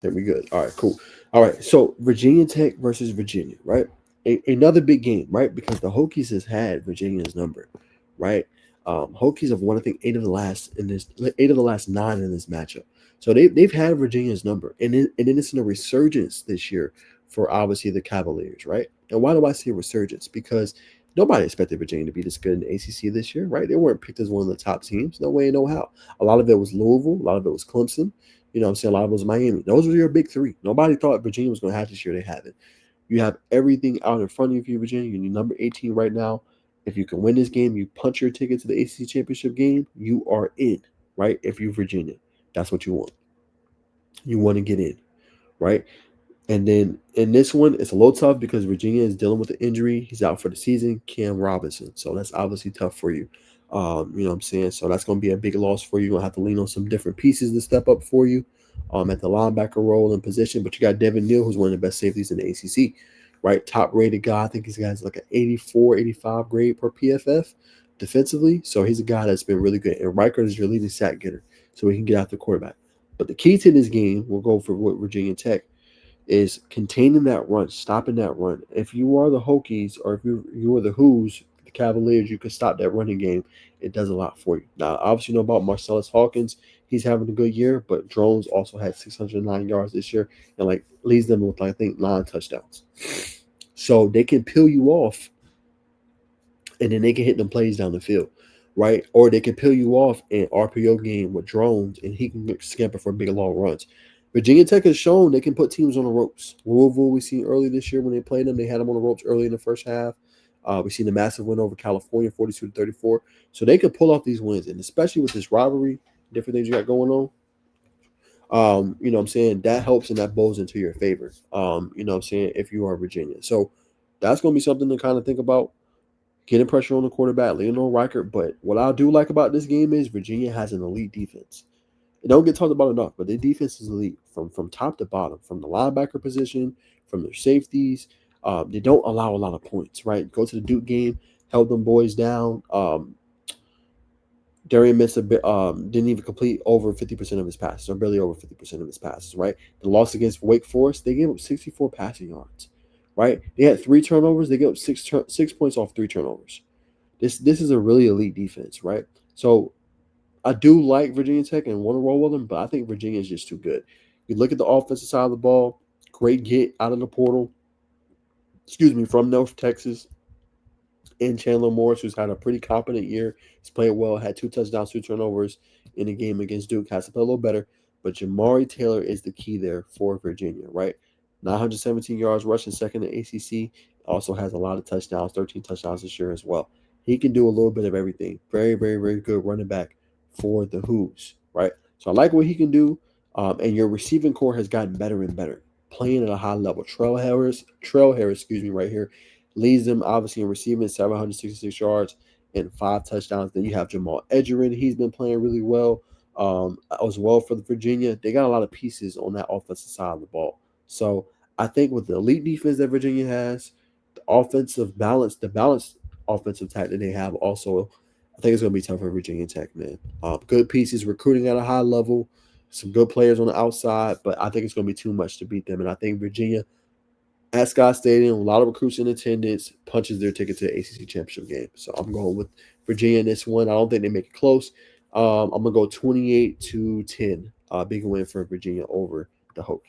There we good. All right, cool. All right, so Virginia Tech versus Virginia, right? Another big game, right? Because the Hokies has had Virginia's number, right? Hokies have won, I think, eight of the last nine in this matchup. So they've had Virginia's number, and then it's in a resurgence this year for obviously the Cavaliers, right? And why do I say resurgence? Because nobody expected Virginia to be this good in the ACC this year, right? They weren't picked as one of the top teams. No way, no how. A lot of it was Louisville, a lot of it was Clemson. You know what I'm saying? A lot of it was Miami. Those were your big three. Nobody thought Virginia was going to have this year. They haven't. You have everything out in front of you, Virginia. You're number 18 right now. If you can win this game, you punch your ticket to the ACC championship game, you are in, right? If you're Virginia, that's what you want. You want to get in, right? And then in this one, it's a little tough because Virginia is dealing with an injury. He's out for the season, Cam Robinson. So that's obviously tough for you. You know what I'm saying? So that's going to be a big loss for you. You're going to have to lean on some different pieces to step up for you at the linebacker role and position. But you got Devin Neal, who's one of the best safeties in the ACC, right? Top rated guy. I think he's got like an 84, 85 grade per PFF defensively. So he's a guy that's been really good. And Reichert is your leading sack getter, so he can get out the quarterback. But the key to this game, we'll go for what Virginia Tech is containing that run, stopping that run. If you are the Hokies or if you are the Who's, the Cavaliers, you can stop that running game. It does a lot for you. Now, obviously, you know about Marcellus Hawkins. He's having a good year, but Drones also had 609 yards this year and like leads them with I think 9 touchdowns. So they can peel you off, and then they can hit them plays down the field, right? Or they can peel you off in RPO game with Drones, and he can scamper for big long runs. Virginia Tech has shown they can put teams on the ropes. Louisville, we seen early this year when they played them, they had them on the ropes early in the first half. We seen the massive win over California, 42-34. So they could pull off these wins, and especially with this rivalry, different things you got going on. You know what I'm saying? That helps and that bows into your favor. You know what I'm saying? If you are Virginia. So that's going to be something to kind of think about. Getting pressure on the quarterback, Leonard Reichert. But what I do like about this game is Virginia has an elite defense. It don't get talked about enough, but their defense is elite from top to bottom, from the linebacker position, from their safeties. They don't allow a lot of points, right? Go to the Duke game, held them boys down. Darian missed a bit, didn't even complete over 50% of his passes, or barely over 50% of his passes, right? The loss against Wake Forest, they gave up 64 passing yards, right? They had 3 turnovers, they gave up 6 points off 3 turnovers. This is a really elite defense, right? So I do like Virginia Tech and want to roll with them, but I think Virginia is just too good. You look at the offensive side of the ball, great get out of the portal, from North Texas, and Chandler Morris, who's had a pretty competent year. He's played well, had 2 touchdowns, 2 turnovers in the game against Duke. Has to play a little better. But Jamari Taylor is the key there for Virginia, right? 917 yards rushing, second in ACC. Also has a lot of touchdowns, 13 touchdowns this year as well. He can do a little bit of everything. Very, very, very good running back for the Who's, right? So I like what he can do. And your receiving core has gotten better and better, playing at a high level. Trail Harris, right here, leads them obviously in receiving, 766 yards and 5 touchdowns. Then you have Jamal Edgerrin. He's been playing really well as well for the Virginia. They got a lot of pieces on that offensive side of the ball. So I think with the elite defense that Virginia has, the offensive balance, the balanced offensive attack that they have also, I think it's going to be tough for Virginia Tech, man. Good pieces, recruiting at a high level, some good players on the outside, but I think it's going to be too much to beat them. And I think Virginia at Scott Stadium, a lot of recruits in attendance, punches their ticket to the ACC championship game. So I'm going with Virginia in this one. I don't think they make it close. I'm gonna go 28-10. Big win for Virginia over the Hokies.